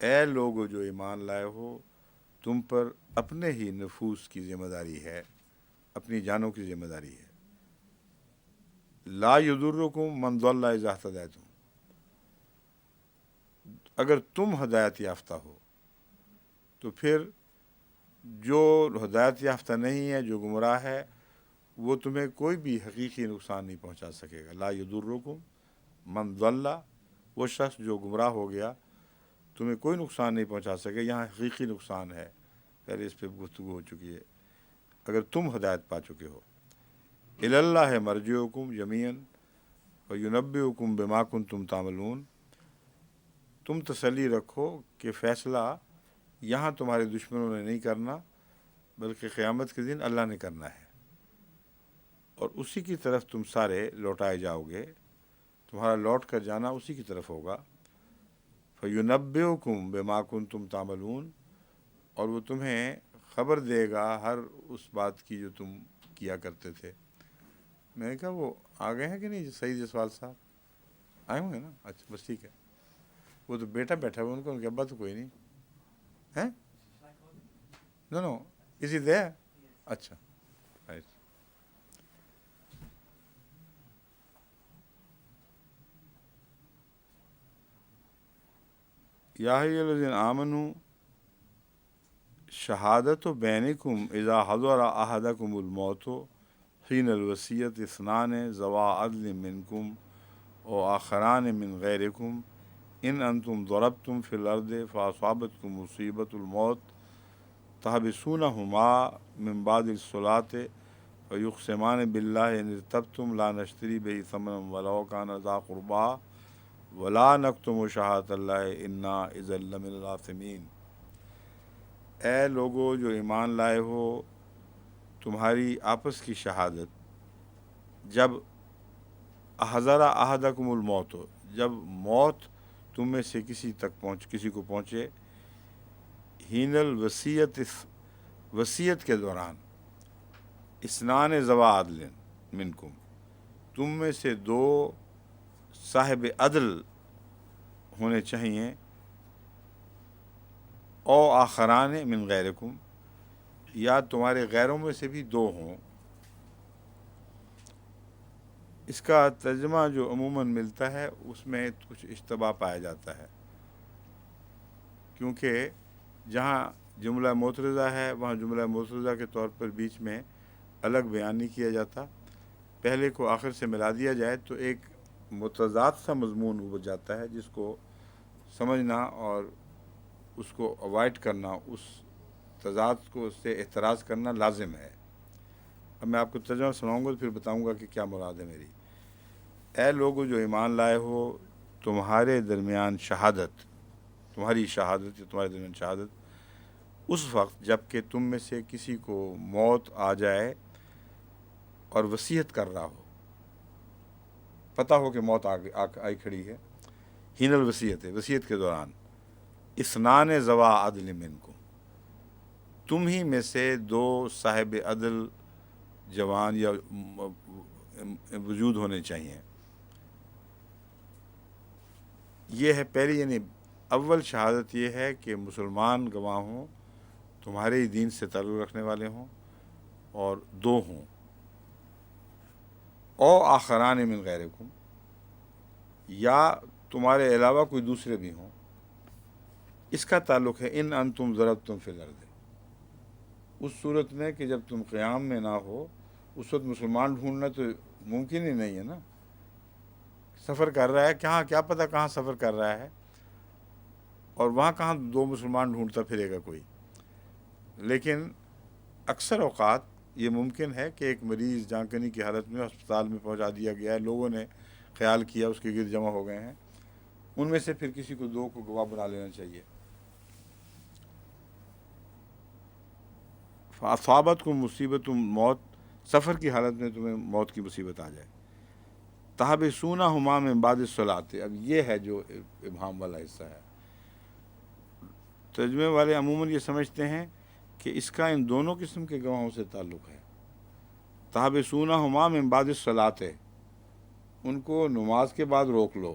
اے لوگو جو ایمان لائے ہو تم پر اپنے ہی نفوس کی ذمہ داری ہے، اپنی جانوں کی ذمہ داری ہے۔ لا یضرکم من ضل اذا اہتدیتم، اگر تم ہدایت یافتہ ہو تو پھر جو ہدایت یافتہ نہیں ہے، جو گمراہ ہے، وہ تمہیں کوئی بھی حقیقی نقصان نہیں پہنچا سکے گا۔ لا یضرکم من ضل، وہ شخص جو گمراہ ہو گیا تمہیں کوئی نقصان نہیں پہنچا سکے، یہاں حقیقی نقصان ہے، پہلے اس پہ گفتگو ہو چکی ہے۔ اگر تم ہدایت پا چکے ہو، الی اللہ مرجعکم جمیعا وینبئکم بما کنتم تعملون، تم تسلی رکھو کہ فیصلہ یہاں تمہارے دشمنوں نے نہیں کرنا، بلکہ قیامت کے دن اللہ نے کرنا ہے، اور اسی کی طرف تم سارے لوٹائے جاؤ گے، تمہارا لوٹ کر جانا اسی کی طرف ہوگا۔ فَيُنَبِّئُكُم بِمَا كُنتُم تَعْمَلُونَ، اور وہ تمہیں خبر دے گا ہر اس بات کی جو تم کیا کرتے تھے۔ میں نے کہا وہ آ گئے ہیں کہ نہیں سعید جسوال صاحب؟ آئے ہوں گے نا؟ اچھا بس ٹھیک ہے۔ وہ تو بیٹا بیٹھا ہوا ان کے ابا تو کوئی نہیں ہے۔ نو نو از ہی دیئر؟ اچھا رائٹ۔ یا ایھا الذین آمنوا شہادت بینکم اذا حضر احدکم الموت حین الوصیۃ اثنان ذوا عدل منکم او آخران من غیرکم ان انتم ضربتم فی الارض فاصابتکم مصیبۃ الموت تحبسونہما من بعد الصلاۃ فیقسمان باللہ ان ارتبتم لا نشتری بہ ثمنا ولو کان ذا قربا ولا نکتم شہادۃ اللہ انا اذا لمن الآثمین۔ اے لوگو جو ایمان لائے ہو، تمہاری آپس کی شہادت جب حضر احدکم الموت، جب موت تم میں سے کسی کو پہنچے، حین الوصیت، وصیت کے دوران، اثنان ذوا عدل منکم، تم میں سے دو صاحب عدل ہونے چاہیے، او آخران من غیرکم، یا تمہارے غیروں میں سے بھی دو ہوں۔ اس کا ترجمہ جو عموماً ملتا ہے اس میں کچھ اشتباہ پایا جاتا ہے، کیونکہ جہاں جملہ معترضہ ہے وہاں جملہ معترضہ کے طور پر بیچ میں الگ بیان نہیں کیا جاتا، پہلے کو آخر سے ملا دیا جائے تو ایک متضاد سا مضمون ہو جاتا ہے، جس کو سمجھنا اور اس کو اوائڈ کرنا، اس تضاد کو اس سے احتراز کرنا لازم ہے۔ اب میں آپ کو ترجمہ سناؤں گا تو پھر بتاؤں گا کہ کیا مراد ہے میری۔ اے لوگو جو ایمان لائے ہو، تمہارے درمیان شہادت، تمہاری شہادت یا تمہارے درمیان شہادت اس وقت جب کہ تم میں سے کسی کو موت آ جائے اور وصیت کر رہا ہو، پتہ ہو کہ موت آئی کھڑی ہے، حین الوصیت، وصیت کے دوران، اثنان ذوا عدل منکم، تم ہی میں سے دو صاحب عدل جوان یا وجود ہونے چاہیے۔ یہ ہے پہلی، یعنی اول شہادت یہ ہے کہ مسلمان گواہ ہوں، تمہارے ہی دین سے تعلق رکھنے والے ہوں، اور دو ہوں، او آخران من غیرکم، یا تمہارے علاوہ کوئی دوسرے بھی ہوں۔ اس کا تعلق ہے ان انتم ضربتم فی الارض، اس صورت میں کہ جب تم قیام میں نہ ہو، اس وقت مسلمان ڈھونڈنا تو ممکن ہی نہیں ہے نا، سفر کر رہا ہے کہاں، کیا پتہ کہاں سفر کر رہا ہے، اور وہاں کہاں دو مسلمان ڈھونڈتا پھرے گا کوئی۔ لیکن اکثر اوقات یہ ممکن ہے کہ ایک مریض جان کنی کی حالت میں ہسپتال میں پہنچا دیا گیا ہے، لوگوں نے خیال کیا اس کے گرد جمع ہو گئے ہیں، ان میں سے پھر کسی کو دو کو گواہ بنا لینا چاہیے۔ فاصابتکم مصیبت موت، سفر کی حالت میں تمہیں موت کی مصیبت آ جائے، تحبسونہما من بعد الصلاۃ، اب یہ ہے جو ابہام والا حصہ ہے۔ ترجمے والے عموماً یہ سمجھتے ہیں کہ اس کا ان دونوں قسم کے گواہوں سے تعلق ہے۔ تحبسونہما من بعد الصلاۃ، ان کو نماز کے بعد روک لو،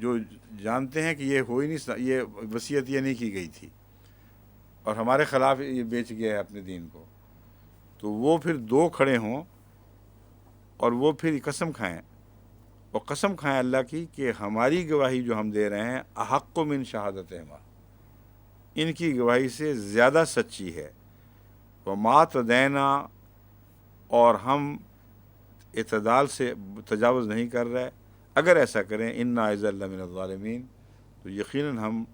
جو جانتے ہیں کہ یہ ہو ہی نہیں، یہ وصیت یہ نہیں کی گئی تھی اور ہمارے خلاف یہ بیچ گیا ہے اپنے دین کو، تو وہ پھر دو کھڑے ہوں اور وہ پھر قسم کھائیں، اور قسم کھائیں اللہ کی کہ ہماری گواہی جو ہم دے رہے ہیں احق من شہادتہما، ان کی گواہی سے زیادہ سچی ہے، وما تدینا، اور ہم اعتدال سے تجاوز نہیں کر رہے، اگر ایسا کریں انا اذا لمن الظالمین، تو یقیناً ہم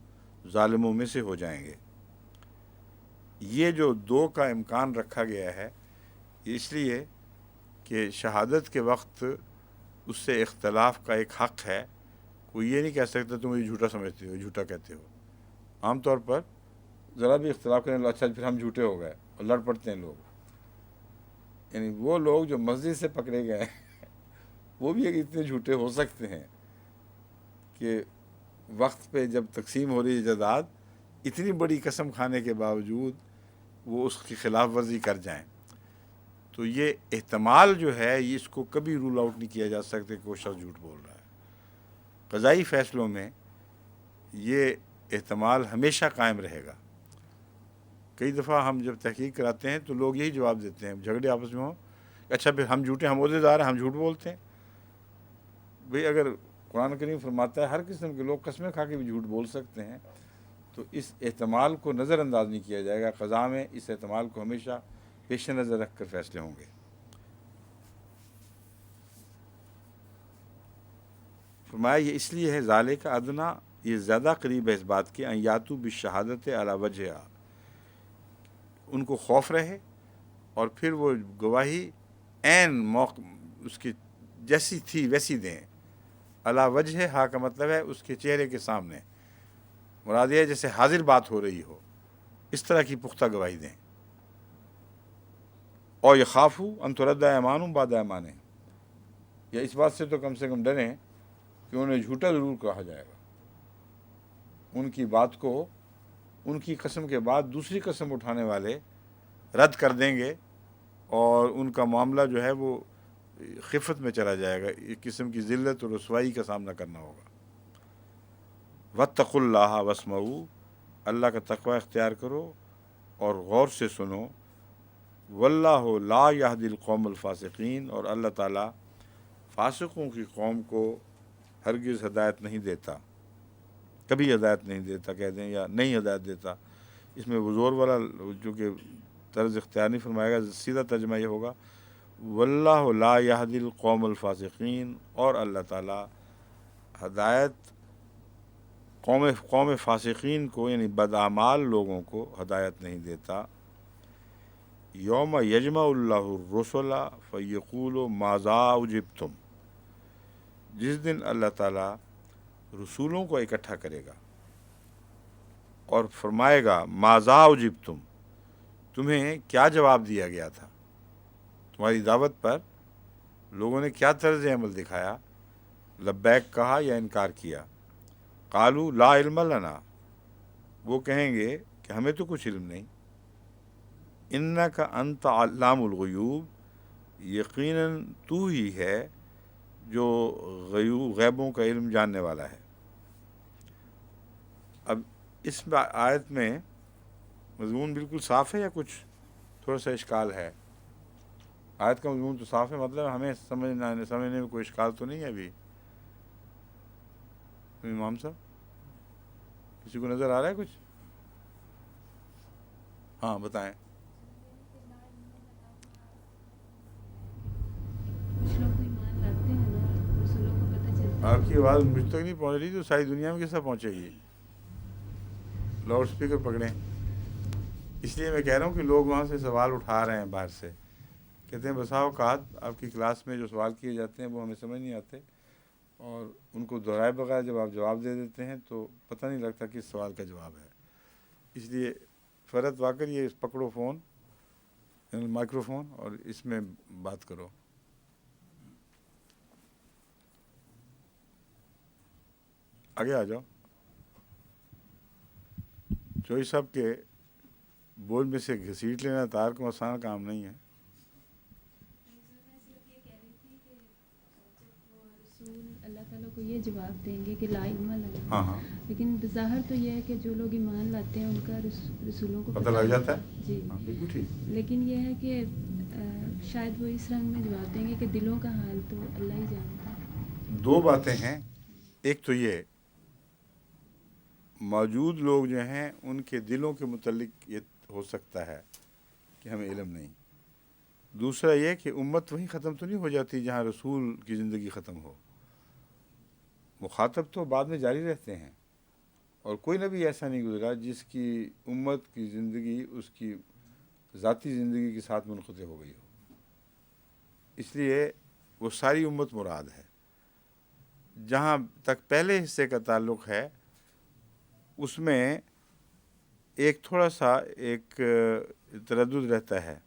ظالموں میں سے ہو جائیں گے۔ یہ جو دو کا امکان رکھا گیا ہے یہ اس لیے کہ شہادت کے وقت اس سے اختلاف کا ایک حق ہے، کوئی یہ نہیں کہہ سکتا تم یہ جھوٹا سمجھتے ہو، جھوٹا کہتے ہو۔ عام طور پر ذرا بھی اختلاف کرنے، اچھا پھر ہم جھوٹے ہو گئے، اور لڑ پڑتے ہیں لوگ، یعنی وہ لوگ جو مسجد سے پکڑے گئے وہ بھی اتنے جھوٹے ہو سکتے ہیں کہ وقت پہ جب تقسیم ہو رہی ہے جائیداد، اتنی بڑی قسم کھانے کے باوجود وہ اس کی خلاف ورزی کر جائیں۔ تو یہ احتمال جو ہے یہ اس کو کبھی رول آؤٹ نہیں کیا جا سکتا کہ وہ شخص جھوٹ بول رہا ہے۔ قضائی فیصلوں میں یہ احتمال ہمیشہ قائم رہے گا۔ کئی دفعہ ہم جب تحقیق کراتے ہیں تو لوگ یہی جواب دیتے ہیں، جھگڑے آپس میں ہوں، اچھا پھر ہم جھوٹے، ہم عہدیدار ہیں، ہم جھوٹ بولتے ہیں۔ بھئی اگر قرآن کریم فرماتا ہے ہر قسم کے لوگ قسمیں کھا کے بھی جھوٹ بول سکتے ہیں، تو اس احتمال کو نظر انداز نہیں کیا جائے گا۔ قضا میں اس احتمال کو ہمیشہ پیش نظر رکھ کر فیصلے ہوں گے۔ فرمایا یہ اس لیے ہے ذالک ادنا، یہ زیادہ قریب ہے اس بات کے، ان یاتوا بالشہادۃ علی وجہہا، ان کو خوف رہے اور پھر وہ گواہی عین موقع اس کی جیسی تھی ویسی دیں۔ علی وجہہا کا مطلب ہے اس کے چہرے کے سامنے، مراد یہ ہے جیسے حاضر بات ہو رہی ہو، اس طرح کی پختہ گواہی دیں۔ اور یخافوا ان ترد ایمان بعد ایمانہم، یا اس بات سے تو کم ڈریں کہ انہیں جھوٹا ضرور کہا جائے گا، ان کی بات کو ان کی قسم کے بعد دوسری قسم اٹھانے والے رد کر دیں گے، اور ان کا معاملہ جو ہے وہ خفت میں چلا جائے گا، ایک قسم کی ذلت اور رسوائی کا سامنا کرنا ہوگا۔ واتقوا اللہ واسمعوا، اللہ کا تقوی اختیار کرو اور غور سے سنو۔ واللہ لا یہدی القوم الفاسقین، اور اللہ تعالیٰ فاسقوں کی قوم کو ہرگز ہدایت نہیں دیتا، کبھی ہدایت نہیں دیتا کہہ دیں، یا نہیں ہدایت دیتا۔ اس میں وہ زور والا جو کہ طرز اختیار نہیں فرمائے گا، سیدھا ترجمہ یہ ہوگا واللہ لا یہدی القوم الفاسقین، اور اللہ تعالیٰ ہدایت قوم فاسقین کو یعنی بداعمال لوگوں کو ہدایت نہیں دیتا۔ یوم یجمع اللہ الرسل فیقول ماذا اجبتم، جس دن اللہ تعالیٰ رسولوں کو اکٹھا کرے گا اور فرمائے گا ماذا اجبتم، تمہیں کیا جواب دیا گیا تھا، تمہاری دعوت پر لوگوں نے کیا طرز عمل دکھایا، لبیک کہا یا انکار کیا۔ قالوا لا علم لنا، وہ کہیں گے کہ ہمیں تو کچھ علم نہیں۔ انک انت علام الغیوب، یقیناً تو ہی ہے جو غیبوں کا علم جاننے والا ہے۔ اب اس آیت میں مضمون بالکل صاف ہے یا کچھ تھوڑا سا اشکال ہے؟ آیت کا مضمون تو صاف ہے، مطلب ہمیں سمجھنے میں کوئی اشکال تو نہیں ہے ابھی؟ امام صاحب کسی کو نظر آ رہا ہے کچھ؟ ہاں بتائیں۔ آپ کی آواز مجھ تک نہیں پہنچ رہی تو ساری دنیا میں کیسا پہنچے گی؟ Loud speaker پکڑیں۔ اس لیے میں کہہ رہا ہوں کہ لوگ وہاں سے سوال اٹھا رہے ہیں باہر سے، کہتے ہیں بسا اوقات آپ کی کلاس میں جو سوال کیے جاتے ہیں وہ ہمیں سمجھ نہیں آتے، اور ان کو دہرائے بغیر جب آپ جواب دے دیتے ہیں تو پتہ نہیں لگتا کہ اس سوال کا جواب ہے۔ اس لیے فرت واقع یہ پکڑو فون، مائکرو فون، اور اس میں بات کرو۔ آگے آ جاؤ۔ چوئی صاحب کے بول میں سے گھسیٹ لینا تار کو آسان کام نہیں ہے۔ اللہ تعالیٰ کو یہ جواب دیں گے کہ لا علم لنا. ہاں ہاں لیکن بظاہر تو یہ ہے کہ جو لوگ ایمان لاتے ہیں ان کا رسولوں کو پتہ لگ جاتا ہے. جی. ہاں بالکل ٹھیک. لیکن یہ ہے کہ شاید وہ اس رنگ میں جواب دیں گے کہ دلوں کا حال تو اللہ ہی جانتا ہے. دو باتیں ہیں. ایک تو یہ موجود لوگ جو ہیں ان کے دلوں کے متعلق یہ ہو سکتا ہے کہ ہمیں علم نہیں. دوسرا یہ کہ امت وہیں ختم تو نہیں ہو جاتی جہاں رسول کی زندگی ختم ہو. مخاطب تو بعد میں جاری رہتے ہیں، اور کوئی نبی ایسا نہیں گزرا جس کی امت کی زندگی اس کی ذاتی زندگی کے ساتھ منقطع ہو گئی ہو. اس لیے وہ ساری امت مراد ہے. جہاں تک پہلے حصے کا تعلق ہے اس میں ایک تھوڑا سا ایک تردد رہتا ہے،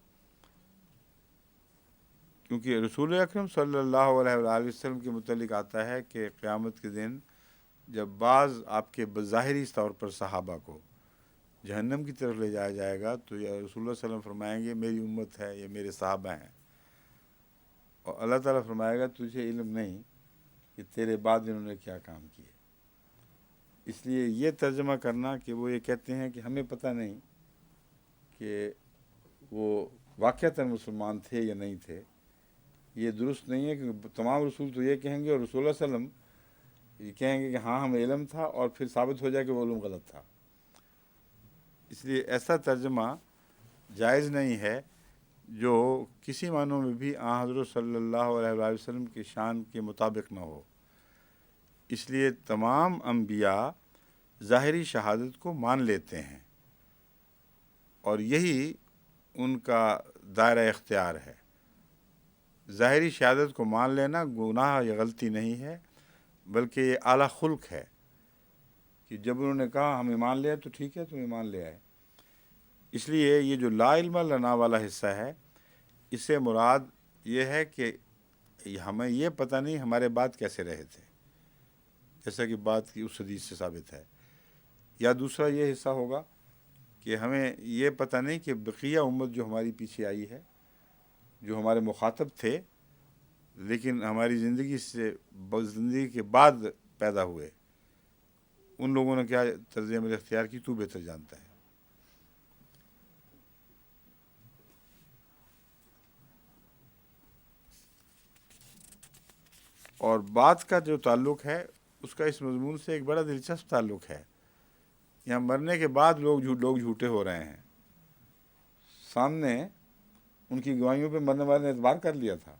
کیونکہ رسول اکرم صلی اللہ علیہ وآلہ وسلم کے متعلق آتا ہے کہ قیامت کے دن جب بعض آپ کے بظاہری طور پر صحابہ کو جہنم کی طرف لے جایا جائے گا تو یا رسول اللہ صلی اللہ علیہ وسلم فرمائیں گے میری امت ہے، یہ میرے صحابہ ہیں، اور اللہ تعالیٰ فرمائے گا تجھے علم نہیں کہ تیرے بعد انہوں نے کیا کام کیے. اس لیے یہ ترجمہ کرنا کہ وہ یہ کہتے ہیں کہ ہمیں پتہ نہیں کہ وہ واقعتاً مسلمان تھے یا نہیں تھے، یہ درست نہیں ہے. کیونکہ تمام رسول تو یہ کہیں گے، اور رسول اللہ صلی اللہ علیہ وسلم یہ کہیں گے کہ ہاں ہمیں علم تھا، اور پھر ثابت ہو جائے کہ وہ علم غلط تھا. اس لیے ایسا ترجمہ جائز نہیں ہے جو کسی معنوں میں بھی آن حضرت صلی اللہ علیہ وآلہ وسلم کی شان کے مطابق نہ ہو. اس لیے تمام انبیاء ظاہری شہادت کو مان لیتے ہیں، اور یہی ان کا دائرہ اختیار ہے. ظاہری شہادت کو مان لینا گناہ یا غلطی نہیں ہے، بلکہ یہ اعلیٰ خلق ہے کہ جب انہوں نے کہا ہم ایمان لے آئے تو ٹھیک ہے تم ایمان لے آئے. اس لیے یہ جو لا علم لنا والا حصہ ہے اس سے مراد یہ ہے کہ ہمیں یہ پتہ نہیں ہمارے بعد کیسے رہے تھے، جیسا کہ بات کی اس حدیث سے ثابت ہے. یا دوسرا یہ حصہ ہوگا کہ ہمیں یہ پتہ نہیں کہ بقیہ امت جو ہماری پیچھے آئی ہے، جو ہمارے مخاطب تھے لیکن ہماری زندگی کے بعد پیدا ہوئے، ان لوگوں نے کیا طرز عمل اختیار کی تو بہتر جانتا ہے. اور بات کا جو تعلق ہے اس کا اس مضمون سے ایک بڑا دلچسپ تعلق ہے. یہاں مرنے کے بعد لوگ جھوٹے ہو رہے ہیں. سامنے ان کی گواہیوں پہ مرنے والے نے اعتبار کر لیا تھا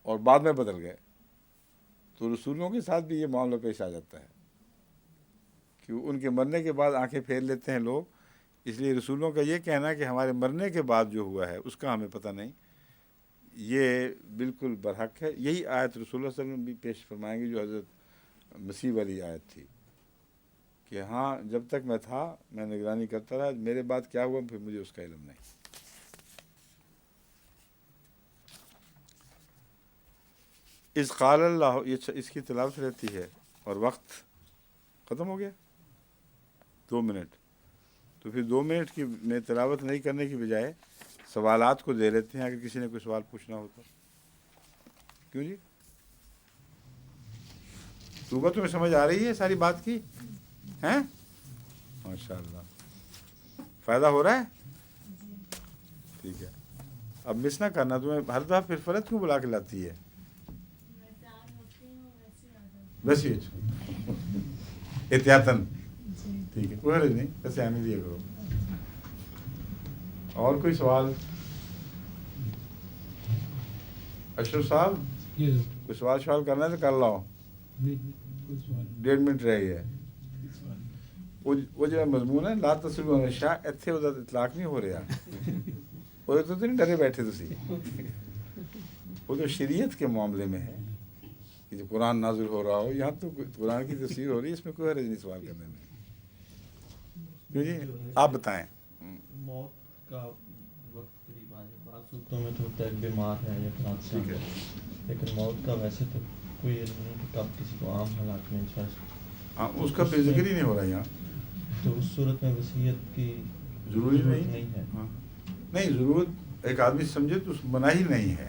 اور بعد میں بدل گئے. تو رسولوں کے ساتھ بھی یہ معاملہ پیش آ جاتا ہے کہ ان کے مرنے کے بعد آنکھیں پھیر لیتے ہیں لوگ. اس لیے رسولوں کا یہ کہنا کہ ہمارے مرنے کے بعد جو ہوا ہے اس کا ہمیں پتہ نہیں، یہ بالکل برحق ہے. یہی آیت رسول اللہ صلی اللہ علیہ وسلم بھی پیش فرمائیں گے جو حضرت مسیح والی آیت تھی کہ ہاں جب تک میں تھا میں نگرانی کرتا رہا، میرے بعد کیا ہوا پھر مجھے اس کا علم نہیں. اس قال اللہ، اس کی تلاوت رہتی ہے اور وقت ختم ہو گیا 2 منٹ. تو پھر 2 منٹ کی میں تلاوت نہیں کرنے کی بجائے سوالات کو دے لیتے ہیں اگر کسی نے کوئی سوال پوچھنا ہو تو. کیوں جی؟ صبح تمہیں سمجھ آ رہی ہے ساری بات کی ہیں؟ ماشاء اللہ فائدہ ہو رہا ہے. ٹھیک ہے، اب مس نہ کرنا. تمہیں ہر دفعہ پھر فرد کیوں بلا کے لاتی ہے؟ بس یہ احتیاطاً. ٹھیک ہے، کوئی حرج نہیں، ایسے آنے دیا کرو. اور کوئی سوال؟ اشرف صاحب کوئی سوال کرنا ہے تو کر لاؤ. 1.5 منٹ رہ گیا. وہ جو مضمون ہے لا تصرف الشاء اتنے وہ اطلاق نہیں ہو رہا. وہ تو نہیں ڈرے بیٹھے تسی. وہ تو شریعت کے معاملے میں ہے کہ جو قرآن نازل ہو رہا ہو، یہاں تو قرآن کی تفسیر ہو رہی ہے، اس میں کوئی حرج نہیں سوال کرنے میں. کیوں جی آپ بتائیں. موت کا وقت قریب آ جائے، بعض صورتوں میں تو ہوتا ہے بیمار ہے یا حادثہ ٹھیک ہے، لیکن موت کا ویسے تو کوئی علم نہیں کہ کب کسی کو عام حالات میں ہاں اس کا پھر ذکر ہی نہیں ہو رہا یہاں. تو اس صورت میں وصیت کی ضروری نہیں ہے. ہاں نہیں ضرورت ایک آدمی سمجھے تو منع ہی نہیں ہے.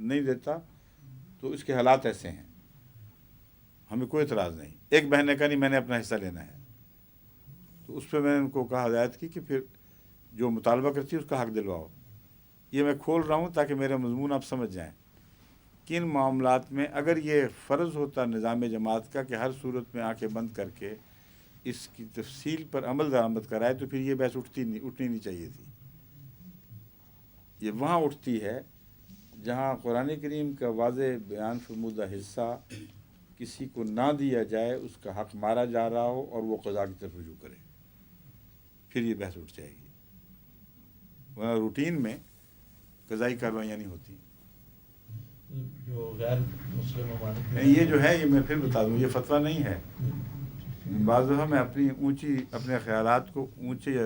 نہیں دیتا تو اس کے حالات ایسے ہیں، ہمیں کوئی اعتراض نہیں. ایک بہن نے کہا نہیں میں نے اپنا حصہ لینا ہے، تو اس پہ میں نے ان کو کہا ہدایت کی کہ پھر جو مطالبہ کرتی ہے اس کا حق دلواؤ. یہ میں کھول رہا ہوں تاکہ میرا مضمون آپ سمجھ جائیں کہ ان معاملات میں اگر یہ فرض ہوتا نظام جماعت کا کہ ہر صورت میں آنکھیں بند کر کے اس کی تفصیل پر عمل درآمد کرائے تو پھر یہ بحث اٹھنی نہیں چاہیے تھی. یہ وہاں اٹھتی ہے جہاں قرآن کریم کا واضح بیان فرمودہ حصہ کسی کو نہ دیا جائے، اس کا حق مارا جا رہا ہو اور وہ قضا کی طرف رجوع کرے، پھر یہ بحث اٹھ جائے گی. ورنہ روٹین میں قضائی کارروائیاں نہیں ہوتی. جو غیر مسلم ممالک میں یہ جو ہے یہ میں پھر بتا دوں، یہ فتویٰ نہیں ہے. بعض دفعہ میں اپنے خیالات کو اونچے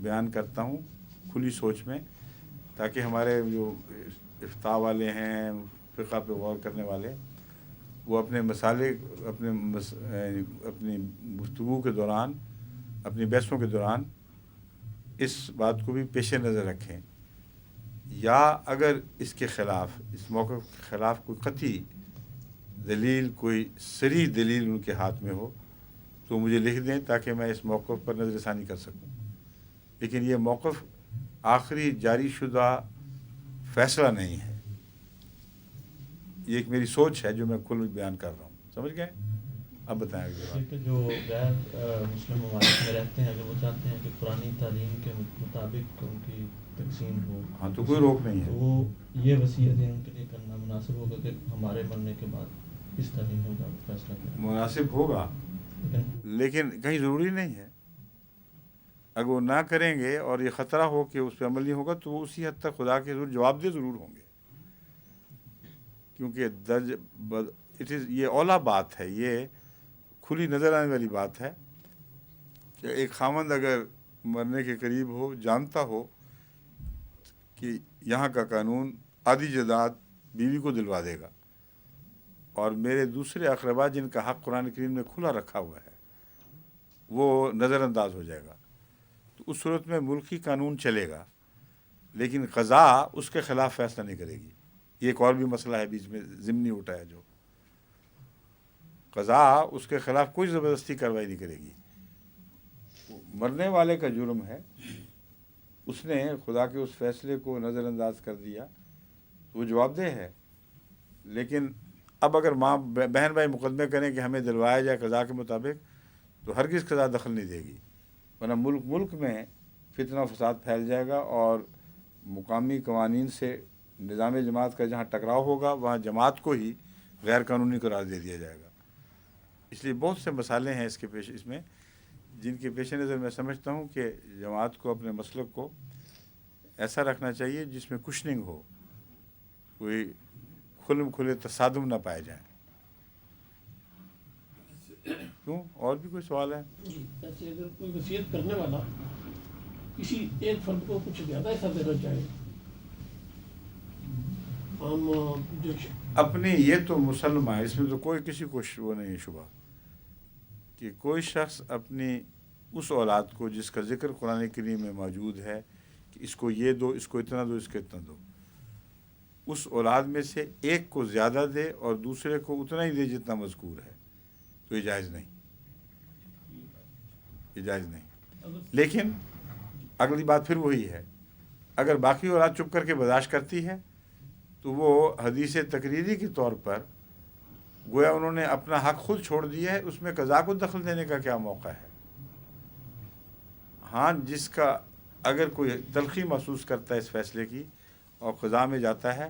بیان کرتا ہوں کھلی سوچ میں، تاکہ ہمارے جو افتاء والے ہیں، فقہ پہ غور کرنے والے، وہ اپنے مسالے اپنی گفتگو کے دوران، اپنی بحثوں کے دوران اس بات کو بھی پیش نظر رکھیں، یا اگر اس کے خلاف، اس موقف کے خلاف کوئی قطعی دلیل، کوئی صریح دلیل ان کے ہاتھ میں ہو تو مجھے لکھ دیں تاکہ میں اس موقف پر نظر ثانی کر سکوں. لیکن یہ موقف آخری جاری شدہ فیصلہ نہیں ہے، یہ ایک میری سوچ ہے جو میں کھل بیان کر رہا ہوں. سمجھ گئے؟ اب بتائیں آگے. کہ جو غیر مسلم ممالک میں رہتے ہیں اگر وہ چاہتے ہیں کہ پرانی تعلیم کے مطابق ان کی تقسیم ہو، ہاں تو کوئی روک نہیں تو ہے. وہ یہ وصیتیں ان کے لیے کرنا مناسب ہوگا کہ ہمارے مرنے کے بعد اس تعلیم کا فیصلہ کریں. مناسب ہوگا، لیکن کہیں ضروری نہیں ہے. اگر وہ نہ کریں گے اور یہ خطرہ ہو کہ اس پہ عمل نہیں ہوگا تو وہ اسی حد تک خدا کے ضرور جواب دہ ضرور ہوں گے، کیونکہ یہ اولا بات ہے، یہ کھلی نظر آنے والی بات ہے کہ ایک خاوند اگر مرنے کے قریب ہو، جانتا ہو کہ یہاں کا قانون آدھی جائیداد بیوی کو دلوا دے گا اور میرے دوسرے اقربا جن کا حق قرآن کریم نے کھلا رکھا ہوا ہے وہ نظر انداز ہو جائے گا، تو اس صورت میں ملکی قانون چلے گا، لیکن قضا اس کے خلاف فیصلہ نہیں کرے گی. یہ ایک اور بھی مسئلہ ہے بیچ میں ضمنی اٹھا ہے، جو قضا اس کے خلاف کوئی زبردستی کارروائی نہیں کرے گی. مرنے والے کا جرم ہے، اس نے خدا کے اس فیصلے کو نظر انداز کر دیا تو وہ جواب دہ ہے. لیکن اب اگر ماں بہن بھائی مقدمے کریں کہ ہمیں دلوایا جائے قضا کے مطابق تو ہرگز قضا دخل نہیں دے گی، ورنہ ملک میں فتنہ و فساد پھیل جائے گا اور مقامی قوانین سے نظام جماعت کا جہاں ٹکراؤ ہوگا وہاں جماعت کو ہی غیر قانونی قرار دے دیا جائے گا. اس لیے بہت سے مسائل ہیں اس میں جن کے پیش نظر میں سمجھتا ہوں کہ جماعت کو اپنے مسلک کو ایسا رکھنا چاہیے جس میں کشننگ ہو، کوئی کھلے تصادم نہ پائے جائیں. کیوں؟ اور بھی کوئی سوال ہے؟ ایسے اگر کوئی وصیت کرنے والا کسی ایک فرد کو کچھ زیادہ حصہ دینا چاہے، ہم جو اپنی، یہ تو مسلمہ ہے، اس میں تو کوئی کسی کو وہ نہیں شبہ کہ کوئی شخص اپنی اس اولاد کو جس کا ذکر قرآن کریم میں موجود ہے کہ اس کو یہ دو، اس کو اتنا دو، اس کو اتنا دو، اس اولاد میں سے ایک کو زیادہ دے اور دوسرے کو اتنا ہی دے جتنا مذکور ہے، تو یہ جائز نہیں، یہ جائز نہیں. لیکن اگلی بات پھر وہی ہے، اگر باقی اولاد چپ کر کے برداشت کرتی ہے تو وہ حدیث تقریری کے طور پر گویا انہوں نے اپنا حق خود چھوڑ دیا ہے، اس میں قضا کو دخل دینے کا کیا موقع ہے. ہاں جس کا اگر کوئی تلخی محسوس کرتا ہے اس فیصلے کی اور قضا میں جاتا ہے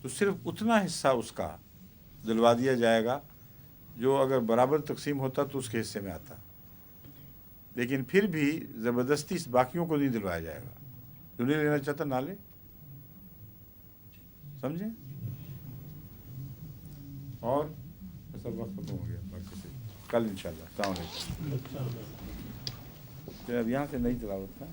تو صرف اتنا حصہ اس کا دلوا دیا جائے گا جو اگر برابر تقسیم ہوتا تو اس کے حصے میں آتا، لیکن پھر بھی زبردستی اس باقیوں کو نہیں دلوایا جائے گا. جو نہیں لینا چاہتا نہ لے. سمجھیں؟ اور سب وقت ختم ہو گیا، باقی سے کل انشاءاللہ. السلام علیکم. اب یہاں سے نئی تلاوت تھا.